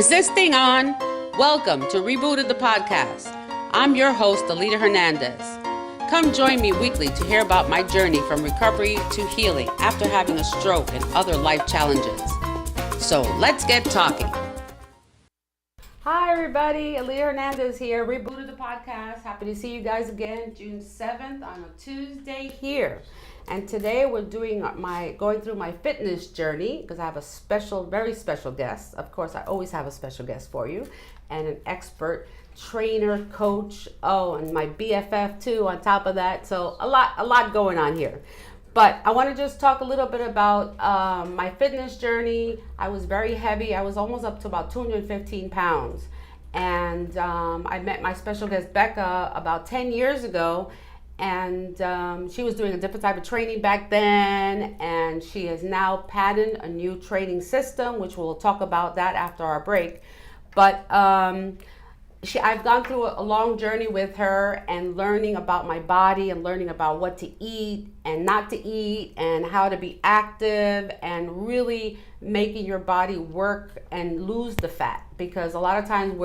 Is this thing on? Welcome to Rebooted the podcast. I'm your host, Alita Hernandez. Come join me weekly to hear about my journey from recovery to healing after having a stroke and other life challenges. So let's get talking. Hi everybody, Alita Hernandez here, Rebooted the podcast. Happy to see you guys again, June 7th on a Tuesday here. And today we're going through my fitness journey because I have a very special guest. Of course, I always have a special guest for you, and an expert trainer, coach, and my BFF too on top of that. So a lot going on here. But I want to just talk a little bit about my fitness journey. I was very heavy. I was almost up to about 215 pounds. And I met my special guest Becca about 10 years ago. And she was doing a different type of training back then, and she has now patented a new training system, which we'll talk about that after our break. But I've gone through a long journey with her and learning about my body and learning about what to eat and not to eat and how to be active and really making your body work and lose the fat, because a lot of times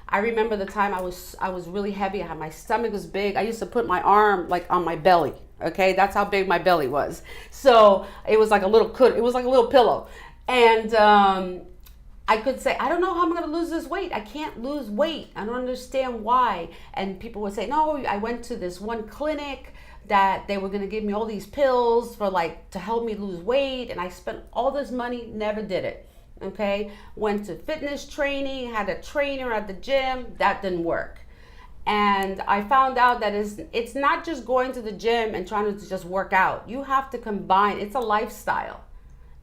I remember the time I was really heavy. My stomach was big. I used to put my arm like on my belly. Okay, that's how big my belly was. So it was like a little pillow. And I could say, I don't know how I'm going to lose this weight. I can't lose weight. I don't understand why. And people would say, no, I went to this one clinic that they were going to give me all these pills to help me lose weight. And I spent all this money, never did it. Okay, went to fitness training, had a trainer at the gym, that didn't work. And I found out that it's not just going to the gym and trying to just work out. You have to combine, it's a lifestyle.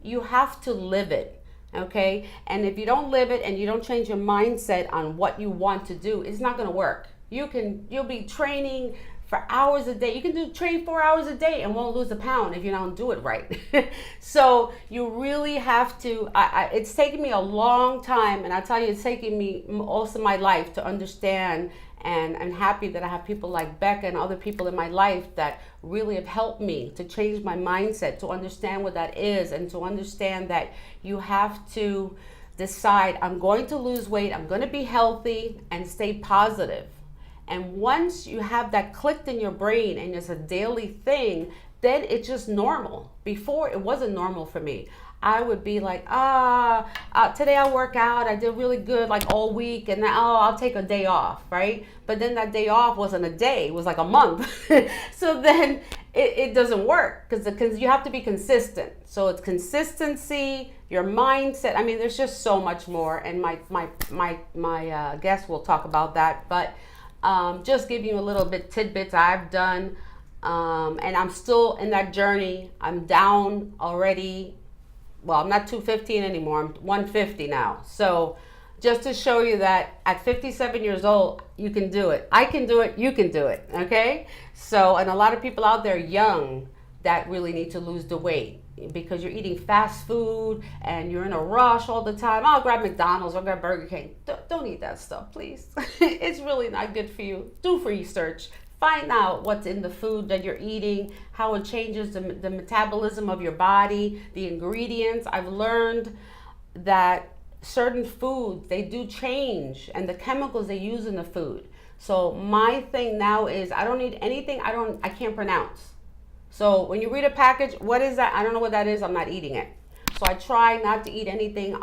You have to live it, okay? And if you don't live it and you don't change your mindset on what you want to do, it's not gonna work. You'll be training for hours a day. You can train 4 hours a day and won't lose a pound if you don't do it right. So you really have to, it's taken me a long time, and I tell you, it's taken me most of my life to understand, and I'm happy that I have people like Becca and other people in my life that really have helped me to change my mindset, to understand what that is, and to understand that you have to decide, I'm going to lose weight, I'm going to be healthy, and stay positive. And once you have that clicked in your brain and it's a daily thing, then it's just normal. Before, it wasn't normal for me. I would be like, today I'll work out. I did really good like all week, and now I'll take a day off, right? But then that day off wasn't a day, it was like a month. So then it doesn't work because you have to be consistent. So it's consistency, your mindset. I mean, there's just so much more, and my guest will talk about that. But just give you a little bit tidbits I've done, and I'm still in that journey. I'm down already. Well, I'm not 215 anymore. I'm 150 now. So just to show you that at 57 years old, you can do it. I can do it. You can do it. Okay. So, and a lot of people out there young that really need to lose the weight because you're eating fast food and you're in a rush all the time. I'll grab McDonald's or grab Burger King. Don't eat that stuff, please. It's really not good for you. Do research. Find out what's in the food that you're eating, how it changes the metabolism of your body, the ingredients. I've learned that certain foods, they do change, and the chemicals they use in the food. So my thing now is I don't need anything I can't pronounce. So when you read a package, what is that? I don't know what that is. I'm not eating it. So I try not to eat anything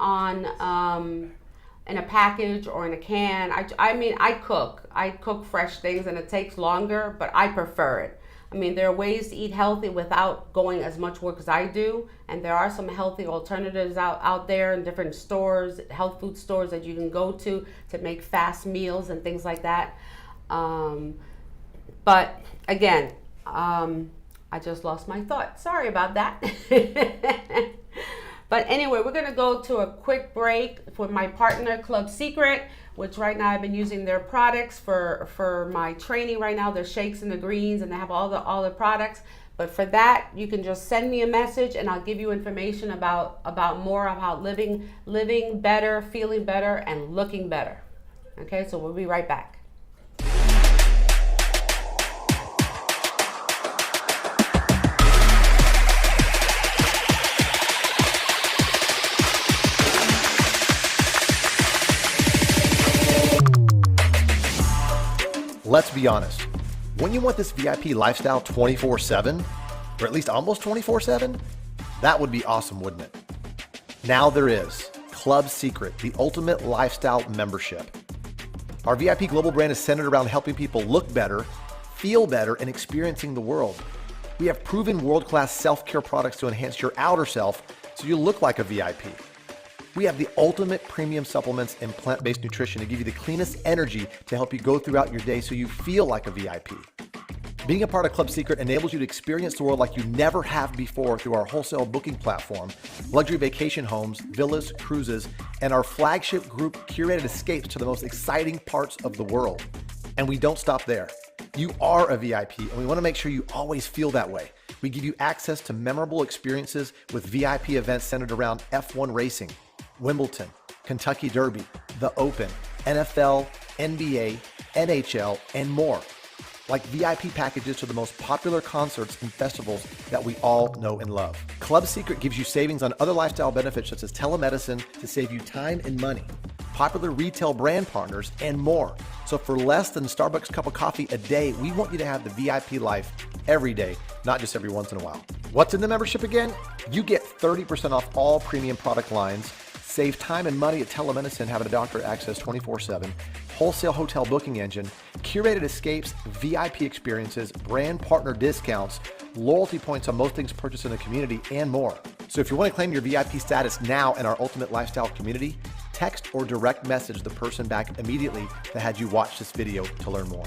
in a package or in a can. I cook fresh things, and it takes longer, but I prefer it. I mean, there are ways to eat healthy without going as much work as I do, and there are some healthy alternatives out there in different stores, health food stores that you can go to make fast meals and things like that. But again, I just lost my thought. Sorry about that. But anyway, we're gonna go to a quick break for my partner, Club Secret, which right now I've been using their products for my training right now. Their shakes and the greens, and they have all the products. But for that, you can just send me a message and I'll give you information about more about living better, feeling better, and looking better. Okay, so we'll be right back. let's be honest. When you want this VIP lifestyle 24/7, or at least almost 24/7, that would be awesome, wouldn't it? Now there is Club Secret, the ultimate lifestyle membership. Our VIP global brand is centered around helping people look better, feel better, and experiencing the world. We have proven world-class self-care products to enhance your outer self so you look like a VIP. We have the ultimate premium supplements and plant-based nutrition to give you the cleanest energy to help you go throughout your day so you feel like a VIP. Being a part of Club Secret enables you to experience the world like you never have before through our wholesale booking platform, luxury vacation homes, villas, cruises, and our flagship group curated escapes to the most exciting parts of the world. And we don't stop there. You are a VIP, and we want to make sure you always feel that way. We give you access to memorable experiences with VIP events centered around F1 racing, Wimbledon, Kentucky Derby, the Open, NFL, NBA, NHL, and more. Like VIP packages to the most popular concerts and festivals that we all know and love. Club Secret gives you savings on other lifestyle benefits such as telemedicine to save you time and money, popular retail brand partners, and more. So for less than Starbucks cup of coffee a day, we want you to have the VIP life every day, not just every once in a while. What's in the membership again? You get 30% off all premium product lines, save time and money at telemedicine, having a doctor access 24/7, wholesale hotel booking engine, curated escapes, VIP experiences, brand partner discounts, loyalty points on most things purchased in the community, and more. So if you want to claim your VIP status now in our Ultimate Lifestyle community, text or direct message the person back immediately that had you watch this video to learn more.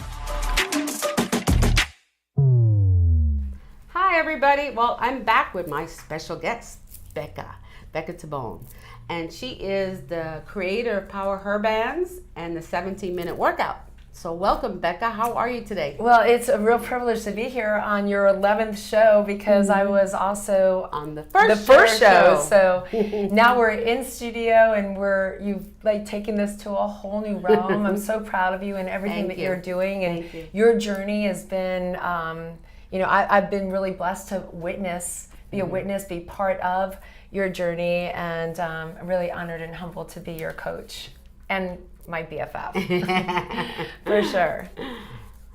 Hi, everybody. Well, I'm back with my special guest, Becca Tabone. And she is the creator of Power Her Bands and the 17-minute workout. So welcome, Becca. How are you today? Well, it's a real privilege to be here on your 11th show because I was also on the first show. So now we're in studio and you've like taken this to a whole new realm. I'm so proud of you and everything that you're doing. And your journey has been, I've been really blessed to be a witness, be part of your journey, and I'm really honored and humbled to be your coach and my BFF for sure.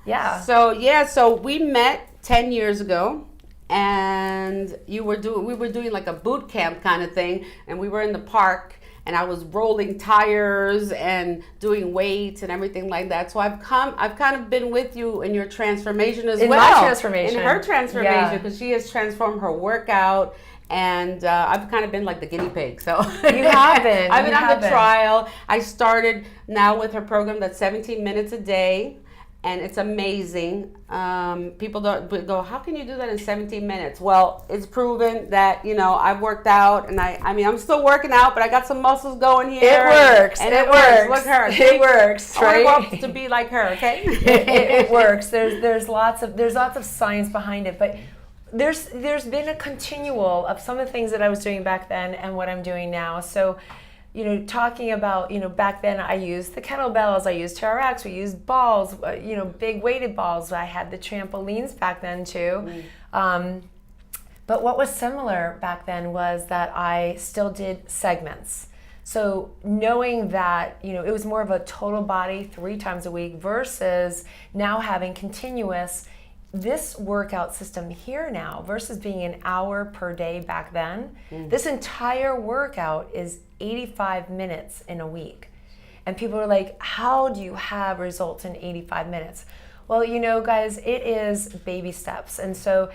Yeah. So we met 10 years ago, and we were doing like a boot camp kind of thing, and we were in the park, and I was rolling tires and doing weights and everything like that. So I've kind of been with you in your transformation as well. In my transformation. In her transformation, because she has transformed her workout. And I've kind of been like the guinea pig. So you haven't. I've been on the trial. I started now with her program that's 17 minutes a day, and it's amazing. People don't go, how can you do that in 17 minutes? Well, it's proven that, I've worked out, and I'm still working out, but I got some muscles going here. It works. And it works. Look at her. It works, right? I want to be like her, okay? It works. There's lots of science behind it, but there's been a continual of some of the things that I was doing back then and what I'm doing now. So, talking about, back then I used the kettlebells, I used TRX, we used balls, big weighted balls. I had the trampolines back then too. But what was similar back then was that I still did segments. So knowing that, it was more of a total body 3 times a week versus now having continuous this workout system here now versus being an hour per day back then. This entire workout is 85 minutes in a week. And people are like, how do you have results in 85 minutes? Well, guys, it is baby steps. And so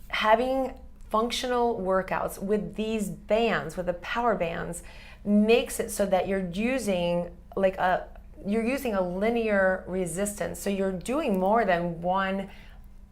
having functional workouts with these bands, with the power bands, makes it so that you're using a linear resistance. So you're doing more than one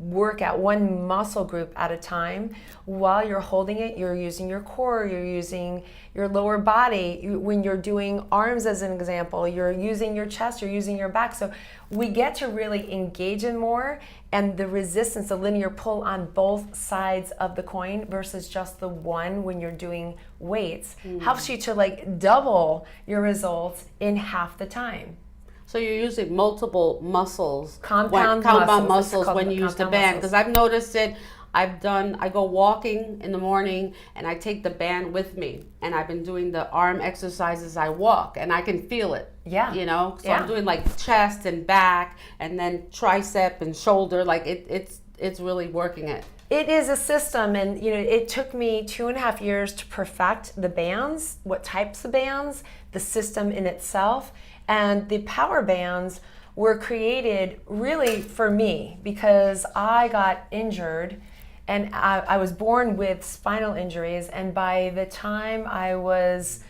workout, one muscle group at a time. While you're holding it, you're using your core, you're using your lower body. When you're doing arms as an example, you're using your chest, you're using your back. So we get to really engage in more, and the resistance, the linear pull on both sides of the coin versus just the one when you're doing weights helps you to double your results in half the time. So you're using multiple muscles, compound muscles when you use the band. Because I've noticed it I go walking in the morning and I take the band with me, and I've been doing the arm exercises I walk, and I can feel it. Yeah. So I'm doing like chest and back and then tricep and shoulder, like it's really working it. It is a system, and it took me 2.5 years to perfect the bands, what types of bands, the system in itself, and the power bands were created really for me because I got injured, and I was born with spinal injuries, and by the time I was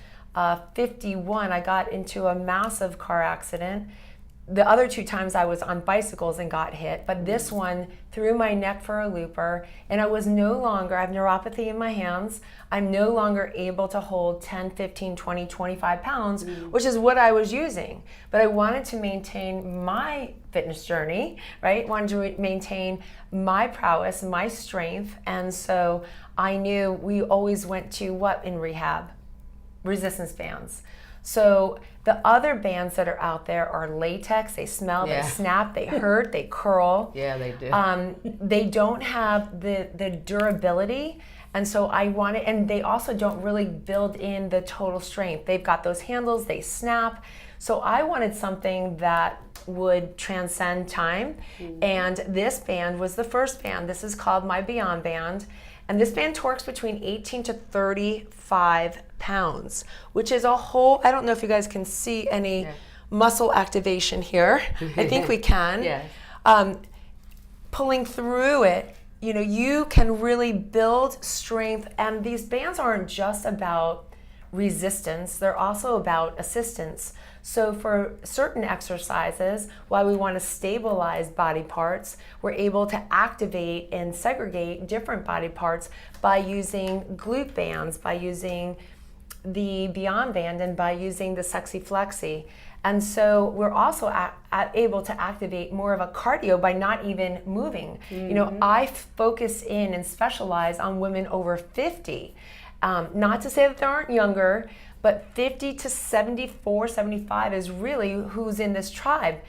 51, I got into a massive car accident. The other 2 times I was on bicycles and got hit, but this one threw my neck for a looper, and I have neuropathy in my hands. I'm no longer able to hold 10, 15, 20, 25 pounds, which is what I was using. But I wanted to maintain my fitness journey, right? Wanted to maintain my prowess, my strength, and so I knew we always went to what in rehab? Resistance bands. So the other bands that are out there are latex. They smell, they snap, they hurt, they curl. Yeah, they do. They don't have the durability. And so and they also don't really build in the total strength. They've got those handles, they snap. So I wanted something that would transcend time. And this band was the first band. This is called my Beyond Band. And this band torques between 18 to 35 pounds, which is a whole, I don't know if you guys can see any muscle activation here. I think we can. Yes. Pulling through it, you can really build strength. And these bands aren't just about resistance, they're also about assistance. So for certain exercises, while we want to stabilize body parts, we're able to activate and segregate different body parts by using glute bands, by using the Beyond Band, and by using the Sexy Flexi. And so we're also able to activate more of a cardio by not even moving. I focus in and specialize on women over 50. Not to say that they aren't younger, but 50 to 74, 75 is really who's in this tribe.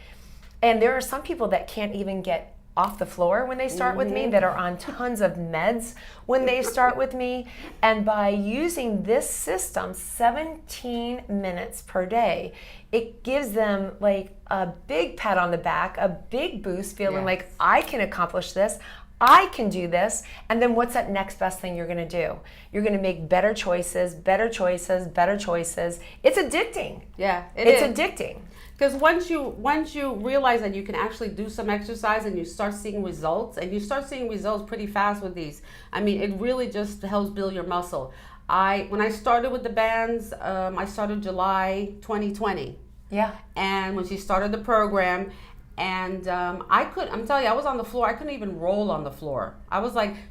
And there are some people that can't even get off the floor when they start with me, that are on tons of meds when they start with me. And by using this system 17 minutes per day, it gives them like a big pat on the back, a big boost, feeling like I can accomplish this. I can do this. And then what's that next best thing you're going to do? You're going to make better choices, better choices, better choices. It's addicting. Yeah, it's addicting. Because once you realize that you can actually do some exercise and you start seeing results, and you start seeing results pretty fast with these. I mean, it really just helps build your muscle. When I started with the bands, I started July 2020. Yeah. And when she started the program, and I'm telling you, I was on the floor. I couldn't even roll on the floor.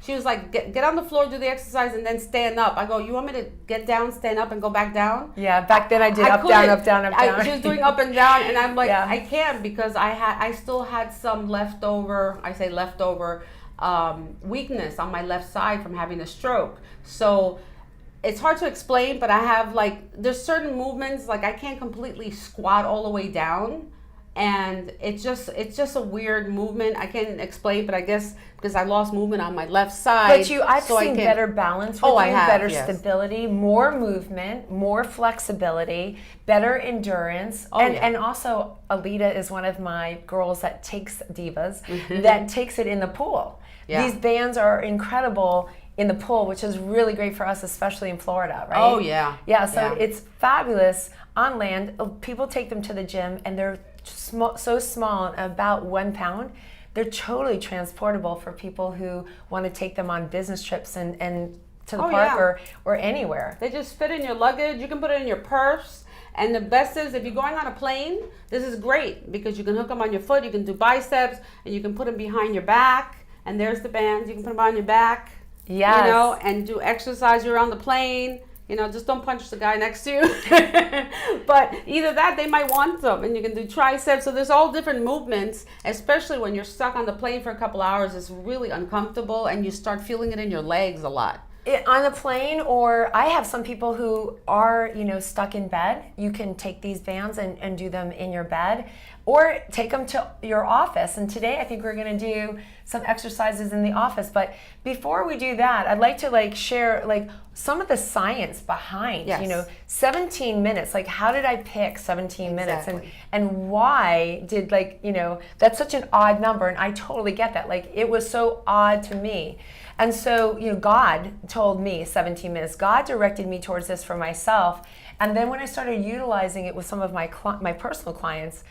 She was like, get on the floor, do the exercise, and then stand up. I go, you want me to get down, stand up, and go back down? Yeah, back then I did up, down, up, down, up, down. She was doing up and down, and I'm like, I can't, because I still had some leftover weakness on my left side from having a stroke. So it's hard to explain, but I have there's certain movements, I can't completely squat all the way down. And it's just a weird movement. I can't explain, but I guess because I lost movement on my left side. But I've seen better balance with better yes. stability, more movement, more flexibility, better endurance. And also, Alita is one of my girls that takes divas, that takes it in the pool. Yeah. These bands are incredible in the pool, which is really great for us, especially in Florida, right? Oh, yeah. Yeah, so it's fabulous on land. People take them to the gym, and they're so small, about 1 pound. They're totally transportable for people who want to take them on business trips and to the park or anywhere. They just fit in your luggage. You can put it in your purse. And the best is, if you're going on a plane, this is great because you can hook them on your foot. You can do biceps, and you can put them behind your back. And there's the bands. You can put them on your back. Yes. And do exercise. You're on the plane. Just don't punch the guy next to you. But either that, they might want them, and you can do triceps. So there's all different movements, especially when you're stuck on the plane for a couple hours. It's really uncomfortable, and you start feeling it in your legs a lot. On the plane, or I have some people who are, stuck in bed. You can take these bands and do them in your bed. or take them to your office. And today I think we're going to do some exercises in the office. But before we do that, I'd like to share some of the science behind, 17 minutes. Like, how did I pick 17 minutes? And why did, that's such an odd number. And I totally get that. Like, it was so odd to me. And so, God told me 17 minutes. God directed me towards this for myself. And then when I started utilizing it with some of my personal clients,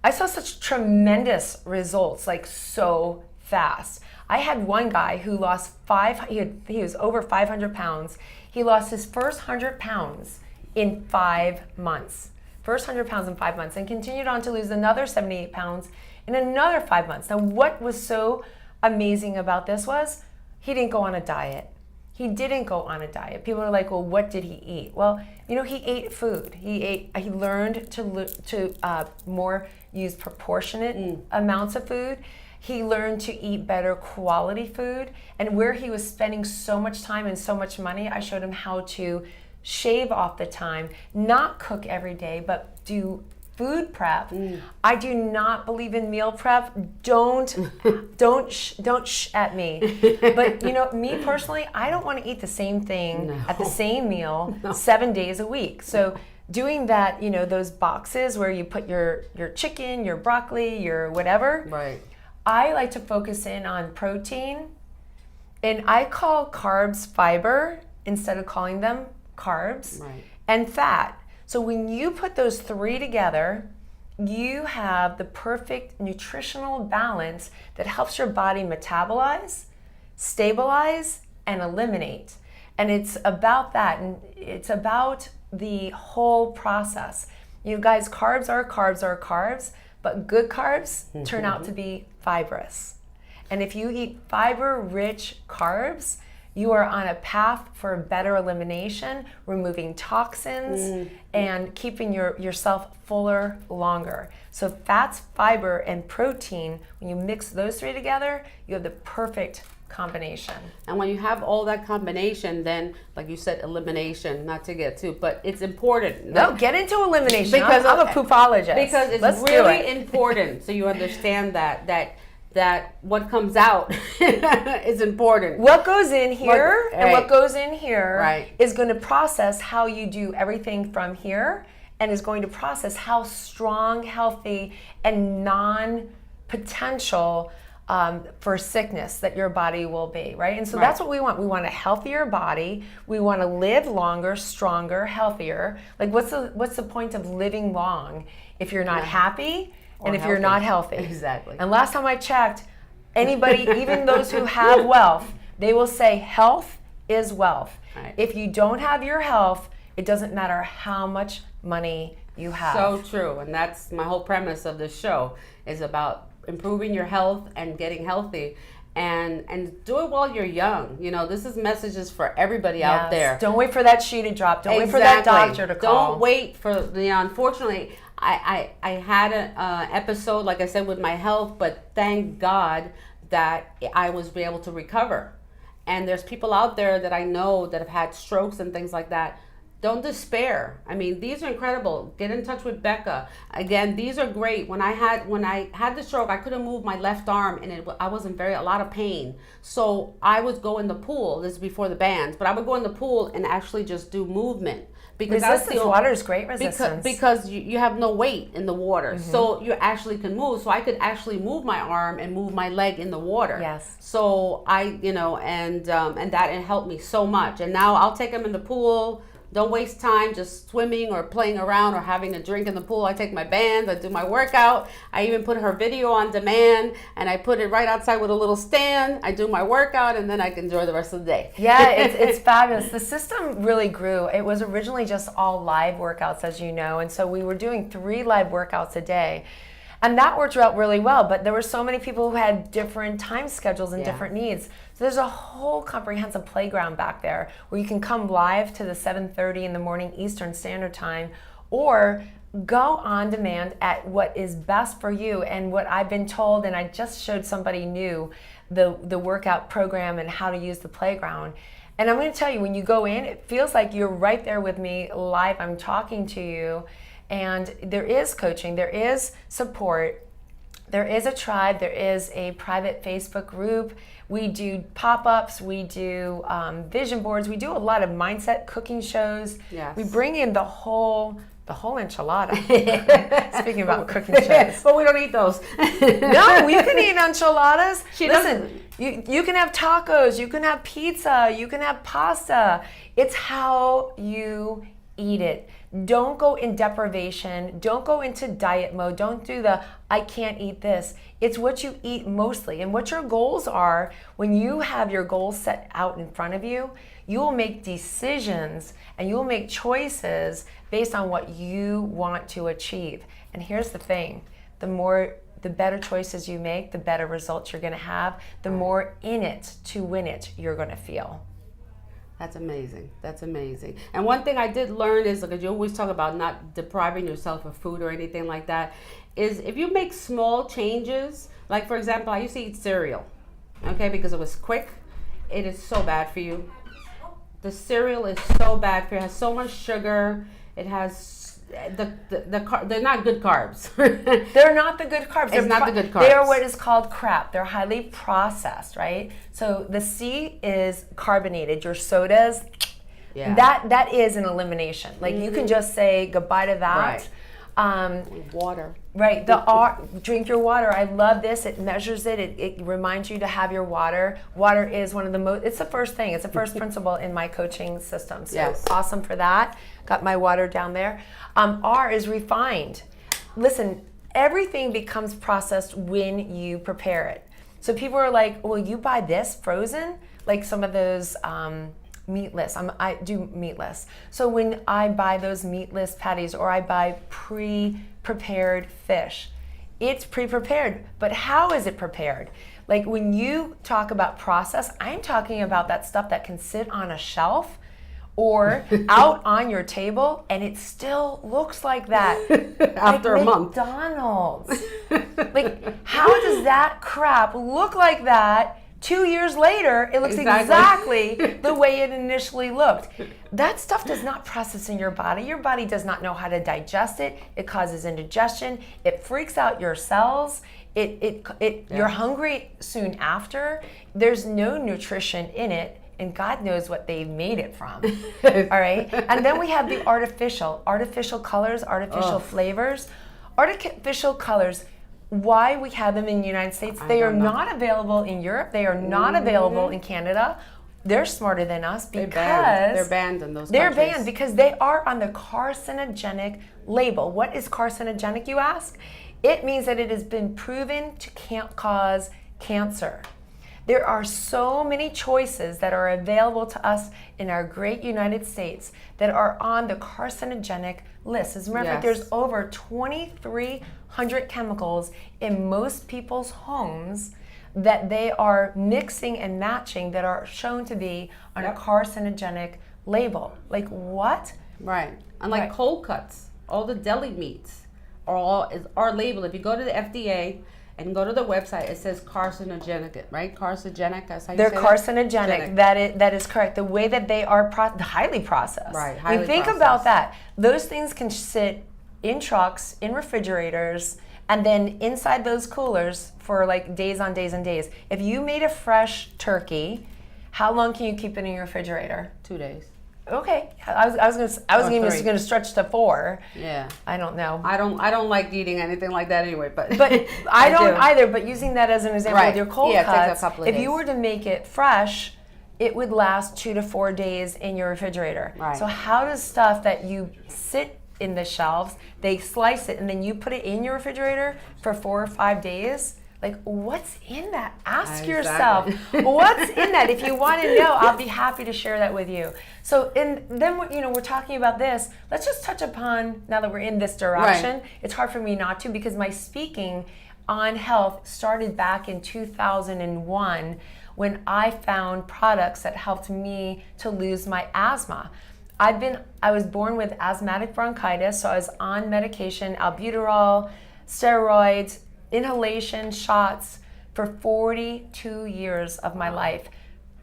I saw such tremendous results, like so fast. I had one guy who lost he was over 500 pounds. He lost his first 100 pounds in 5 months. First 100 pounds in 5 months, and continued on to lose another 78 pounds in another 5 months. Now, what was so amazing about this was he didn't go on a diet. He didn't go on a diet. People are like, well, what did he eat? Well, he ate food. He learned to more use proportionate amounts of food. He learned to eat better quality food. And where he was spending so much time and so much money, I showed him how to shave off the time, not cook every day, but do food prep. I do not believe in meal prep. Don't shh at me. But me personally, I don't want to eat the same thing at the same meal 7 days a week. So doing that, those boxes where you put your chicken, your broccoli, your whatever. Right. I like to focus in on protein, and I call carbs fiber instead of calling them carbs, and fat. So when you put those three together, you have the perfect nutritional balance that helps your body metabolize, stabilize, and eliminate. And it's about that, and it's about the whole process. Guys, carbs are carbs, but good carbs turn out to be fibrous. And if you eat fiber-rich carbs, you are on a path for better elimination, removing toxins, and keeping yourself fuller longer. So fats, fiber, and protein, when you mix those three together, you have the perfect combination. And when you have all that combination, then, like you said, elimination, not to get too, but it's important. No, get into elimination. Because I'm a poopologist. Because it's really important, so you understand that what comes out is important. What goes in here and what goes in here is going to process how you do everything from here, and is going to process how strong, healthy, and non-potential for sickness that your body will be, right? And so that's what we want. We want a healthier body. We want to live longer, stronger, healthier. Like, what's the point of living long if you're not happy? And if you're not healthy. Exactly. And last time I checked, anybody, even those who have wealth, they will say health is wealth. Right. If you don't have your health, it doesn't matter how much money you have. So true. And that's my whole premise of this show, is about improving your health and getting healthy. And do it while you're young. This is messages for everybody out there. Don't wait for that shoe to drop. Don't wait for that doctor to call. Don't wait for unfortunately, I had an episode, like I said, with my health, but thank God that I was able to recover. And there's people out there that I know that have had strokes and things like that. Don't despair. I mean, these are incredible. Get in touch with Becca. Again, these are great. When I had the stroke, I couldn't move my left arm, and I was in a lot of pain. So I would go in the pool. This is before the bands, but I would go in the pool and actually just do movement. Because water is great resistance. Because you have no weight in the water. So you actually can move. So I could actually move my arm and move my leg in the water. Yes. So and that it helped me so much. And now I'll take them in the pool. Don't waste time just swimming or playing around or having a drink in the pool. I take my bands, I do my workout. I even put her video on demand, and I put it right outside with a little stand. I do my workout, and then I can enjoy the rest of the day. Yeah, it's fabulous. The system really grew. It was originally just all live workouts, as you know, and so we were doing 3 live workouts a day. And that worked out really well, but there were so many people who had different time schedules and different needs. So there's a whole comprehensive playground back there where you can come live to the 7:30 in the morning Eastern Standard Time, or go on demand at what is best for you. And what I've been told, and I just showed somebody new the workout program and how to use the playground. And I'm going to tell you, when you go in, it feels like you're right there with me live. I'm talking to you. And there is coaching, there is support, there is a tribe, there is a private Facebook group. We do pop-ups, we do vision boards, we do a lot of mindset cooking shows. Yes. We bring in the whole enchilada. Speaking about cooking shows. But we don't eat those. No, you can eat enchiladas. Listen, you can have tacos, you can have pizza, you can have pasta. It's how you eat it. Don't go in deprivation. Don't go into diet mode. Don't do the, I can't eat this. It's what you eat mostly. And what your goals are, when you have your goals set out in front of you, you will make decisions and you will make choices based on what you want to achieve. And here's the thing, the better choices you make, the better results you're gonna have, the more in it to win it you're gonna feel. That's amazing. That's amazing. And one thing I did learn is, because you always talk about not depriving yourself of food or anything like that, is if you make small changes, like for example, I used to eat cereal, okay, because it was quick. It is so bad for you. The cereal is so bad for you. It has so much sugar. It has they're not good carbs. They're not the good carbs. It's not the good carbs. They are what is called crap. They're highly processed, right? So the C is carbonated. Your sodas, Yeah. that is an elimination. Like you can just say goodbye to that. Right. Water. Right. The R, drink your water. I love this. It measures it. It reminds you to have your water. Water is one of the most, it's the first thing. It's the first principle in my coaching system. So Yes. awesome for that. Got my water down there. R is refined. Listen, everything becomes processed when you prepare it. So people are like, well, you buy this frozen? Like some of those meatless. I do meatless. So when I buy those meatless patties or I buy pre-prepared fish, it's pre-prepared. But how is it prepared? Like when you talk about process, I'm talking about that stuff that can sit on a shelf or out on your table and it still looks like that After like a month. McDonald's. Like how does that crap look like that? 2 years later, it looks exactly the way it initially looked. That stuff does not process in your body. Your body does not know how to digest it. It causes indigestion. It freaks out your cells. You're hungry soon after. There's no nutrition in it, and God knows what they made it from. All right? And then we have the artificial colors, artificial flavors. Artificial colors, why we have them in the United States, they are not available in Europe. They are not available in Canada. They're smarter than us because they're banned in those countries. They're banned because they are on the carcinogenic label. What is carcinogenic, you ask? It means that it has been proven to cause cancer. There are so many choices that are available to us in our great United States that are on the carcinogenic list. As a matter of fact, there's over 2,300 chemicals in most people's homes that they are mixing and matching that are shown to be on a carcinogenic label. Like what? Right. And like cold cuts, all the deli meats are labeled. If you go to the FDA and go to the website, it says carcinogenic, right? Carcinogenic, that's how you They're say carcinogenic. That is correct. The way that they are highly processed. Right, I mean, think processed. about that. Those things can sit in trucks, in refrigerators, and then inside those coolers for like days on days and days. If you made a fresh turkey, how long can you keep it in your refrigerator? 2 days. Okay, I was even 3. going to stretch to 4. Yeah. I don't know. I don't like eating anything like that anyway, but I don't either. But using that as an example with your cold it takes cuts, a couple of if days. you were to make it fresh, it would last 2 to 4 days in your refrigerator. Right. So how does stuff that you sit in the shelves, they slice it, and then you put it in your refrigerator for 4 or 5 days? Like, what's in that? Ask yourself, what's in that? If you want to know, I'll be happy to share that with you. So, and then we're talking about this. Let's just touch upon, now that we're in this direction, it's hard for me not to because my speaking on health started back in 2001 when I found products that helped me to lose my asthma. I was born with asthmatic bronchitis, so I was on medication, albuterol, steroids, inhalation shots for 42 years of my life,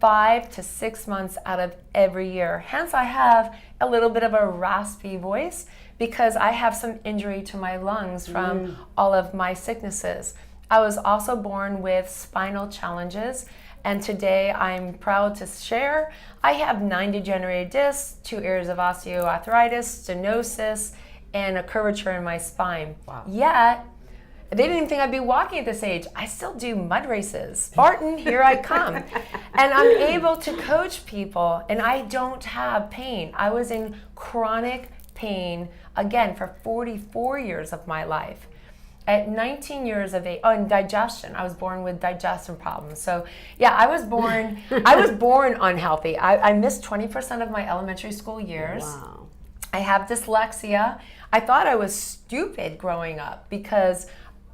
5 to 6 months out of every year. Hence, I have a little bit of a raspy voice because I have some injury to my lungs from all of my sicknesses. I was also born with spinal challenges, and today I'm proud to share I have 9 degenerated discs, 2 areas of osteoarthritis, stenosis, and a curvature in my spine. Wow. Yet, they didn't even think I'd be walking at this age. I still do mud races. Spartan, here I come. And I'm able to coach people, and I don't have pain. I was in chronic pain, again, for 44 years of my life. At 19 years of age, and digestion. I was born with digestion problems. So yeah, I was born unhealthy. I missed 20% of my elementary school years. Wow. I have dyslexia. I thought I was stupid growing up because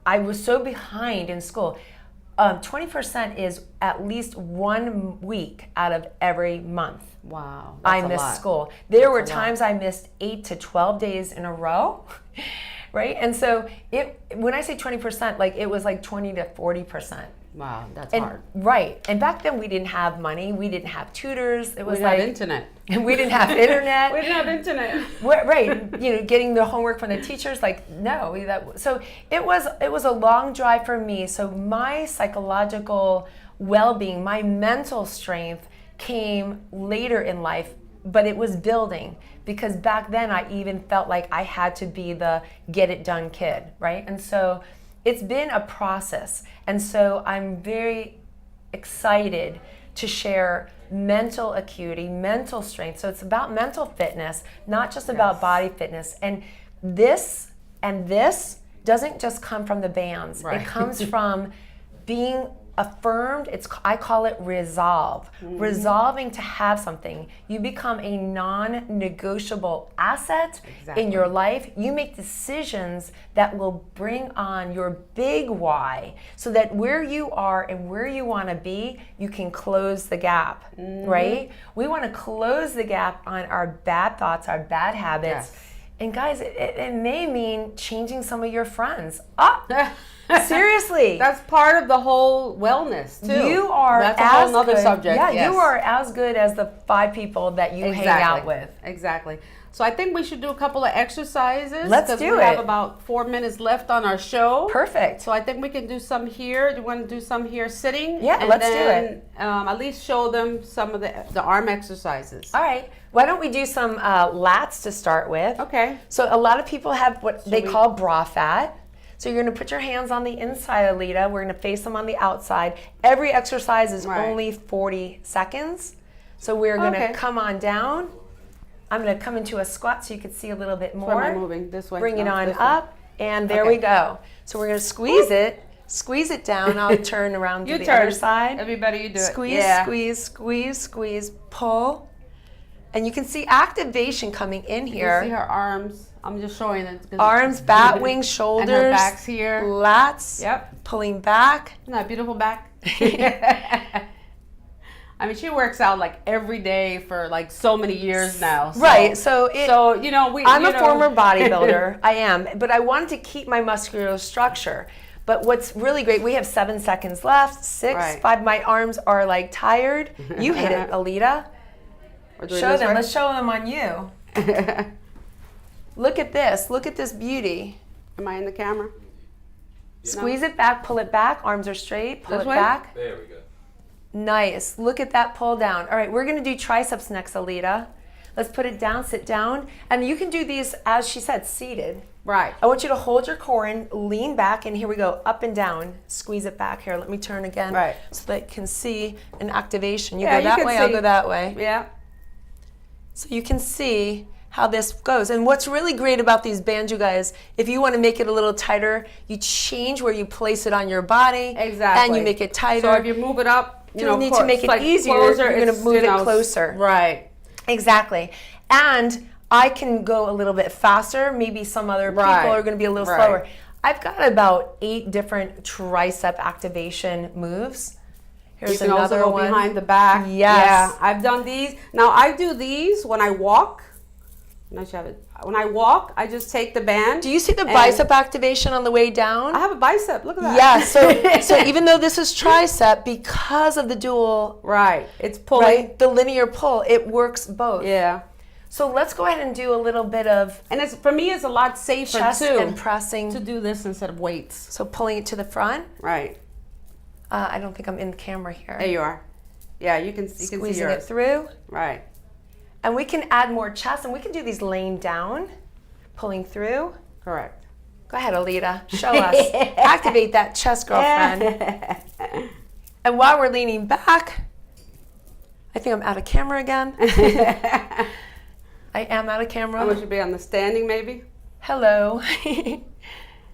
I was so behind in school. 20% is at least 1 week out of every month. Wow. I missed school. There were times I missed 8 to 12 days in a row. Right? And so when I say 20%, like it was like 20 to 40%. Wow, that's And, hard. right. And back then we didn't have money. We didn't have tutors. It was We didn't have internet. We didn't have internet. We didn't have internet. Right. Getting the homework from the teachers, like no. So it was a long drive for me. So my psychological well-being, my mental strength came later in life, but it was building. Because back then I even felt like I had to be the get it done kid, right? And so it's been a process. And so I'm very excited to share mental acuity, mental strength. So it's about mental fitness, not just about body fitness. And this doesn't just come from the bands. Right. It comes from being affirmed. I call it resolve. Resolving to have something. You become a non-negotiable asset in your life. You make decisions that will bring on your big why, so that where you are and where you want to be, you can close the gap, right? We want to close the gap on our bad thoughts, our bad habits. Yes. And guys, it may mean changing some of your friends. Seriously. That's part of the whole wellness too. You are That's a whole other good, subject. Yeah, yes. you are as good as the 5 people that you hang out with. Exactly. So I think we should do a couple of exercises. Let's do we have it. about 4 minutes left on our show. Perfect. So I think we can do some here. Do you want to do some here sitting? Yeah, and let's do then, it. At least show them some of the arm exercises. All right. Why don't we do some lats to start with? Okay. So a lot of people have what they call bra fat. So you're going to put your hands on the inside, Alita. We're going to face them on the outside. Every exercise is only 40 seconds. So we're going to come on down. I'm going to come into a squat so you can see a little bit more. Where am I moving? This way? Bring it No, on this way. up, and there we go. So we're going to squeeze it. Squeeze it down. I'll turn around to the other side. Everybody, you do it. Squeeze, squeeze, squeeze, squeeze, pull. And you can see activation coming in here. You see her arms. I'm just showing it. Arms, bat, wings, shoulders. And her back's here. Lats. Yep. Pulling back. Isn't that a beautiful back? I mean, she works out like every day for like so many years now. So, Right. So I'm a former bodybuilder. I am. But I wanted to keep my muscular structure. But what's really great, we have 7 seconds left, 6, 5. My arms are like tired. You hit it, Alita. Show them. Let's show them on you. Look at this. Look at this beauty. Am I in the camera? Squeeze it back, pull it back. Arms are straight. Pull This it way? back. There we go. Nice. Look at that pull down. All right, we're going to do triceps next, Alita. Let's put it down, sit down. And you can do these, as she said, seated. Right. I want you to hold your core in, lean back, and here we go, up and down. Squeeze it back here. Let me turn again so that you can see an activation. You go that way, I'll go that way. Yeah. So you can see how this goes. And what's really great about these bands, you guys, if you want to make it a little tighter, you change where you place it on your body. Exactly. And you make it tighter. So if you move it up, you know, need to make it easier, you're going to move it closer. Right. Exactly. And I can go a little bit faster. Maybe some other people are going to be a little slower. I've got about 8 different tricep activation moves. Here's you can another also go one. behind the back. Yes. Yeah, I've done these. Now I do these when I walk. When I walk, I just take the band. Do you see the bicep activation on the way down? I have a bicep. Look at that. Yeah. So even though this is tricep, because of the dual, it's pulling. the linear pull, it works both. Yeah. So let's go ahead and do a little bit of And for me, it's a lot safer chest too and pressing. to do this instead of weights. So pulling it to the front. Right. I don't think I'm in the camera here. There you are. Yeah, you can see Squeezing yours. it through. Right. And we can add more chest, and we can do these laying down, pulling through. Correct. Go ahead, Alita. Show us. Activate that chest, girlfriend. And while we're leaning back, I think I'm out of camera again. I am out of camera. We should be on the standing, maybe. Hello.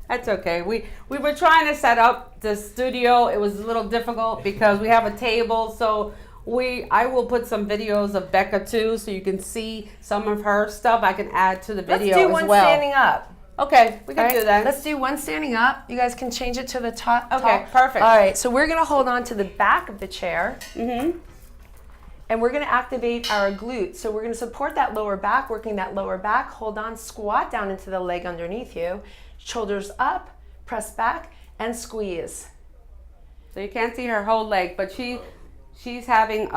That's okay. We were trying to set up the studio. It was a little difficult because we have a table. So I will put some videos of Becca too, so you can see some of her stuff. I can add to the video Let's do as one well. standing up. Okay, we can do that. Let's do one standing up. You guys can change it to the top. Okay, perfect. All right, so we're gonna hold on to the back of the chair. Mm-hmm. And we're gonna activate our glutes. So we're gonna support that lower back, working that lower back. Hold on, squat down into the leg underneath you. Shoulders up, press back, and squeeze. So you can't see her whole leg, but she's having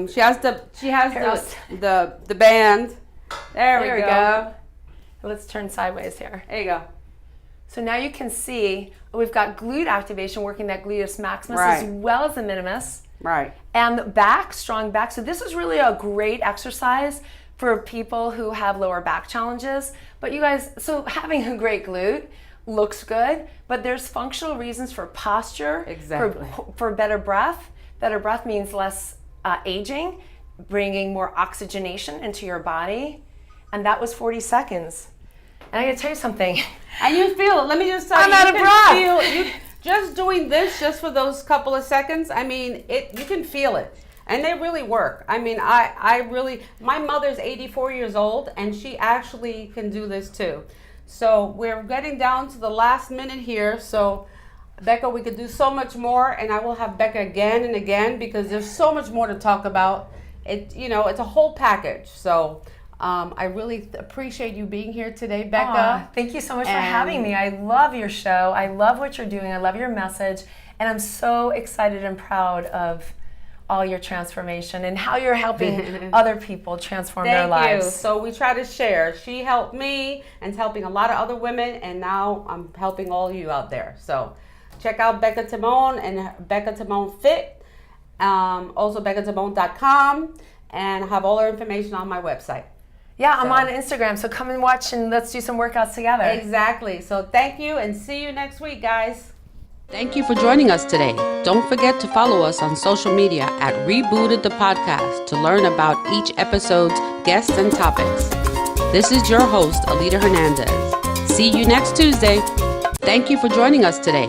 she has the band. There we go. Let's turn sideways here. There you go. So now you can see we've got glute activation, working that gluteus maximus Right. as well as the minimus. Right. And the back, strong back. So this is really a great exercise for people who have lower back challenges. But you guys, so having a great glute looks good, but there's functional reasons for posture, Exactly. for better breath. Better breath means less aging, bringing more oxygenation into your body. And that was 40 seconds. And I gotta tell you something. And you feel it. Let me just tell you. I'm out of breath. Just doing this just for those couple of seconds, I mean, you can feel it. And they really work. I mean, my mother's 84 years old, and she actually can do this too. So we're getting down to the last minute here. So Becca, we could do so much more, and I will have Becca again and again because there's so much more to talk about. It's a whole package. So I really appreciate you being here today, Becca. Aw, thank you so much for having me. I love your show. I love what you're doing. I love your message. And I'm so excited and proud of all your transformation and how you're helping other people transform their lives. Thank you. So we try to share. She helped me and is helping a lot of other women, and now I'm helping all you out there. So check out Becca Timone and Becca Timone Fit, also BeccaTimone.com, and I have all her information on my website. Yeah, I'm on Instagram, so come and watch and let's do some workouts together. Exactly. So thank you, and see you next week, guys. Thank you for joining us today. Don't forget to follow us on social media at Rebooted the Podcast to learn about each episode's guests and topics. This is your host, Alita Hernandez. See you next Tuesday. Thank you for joining us today.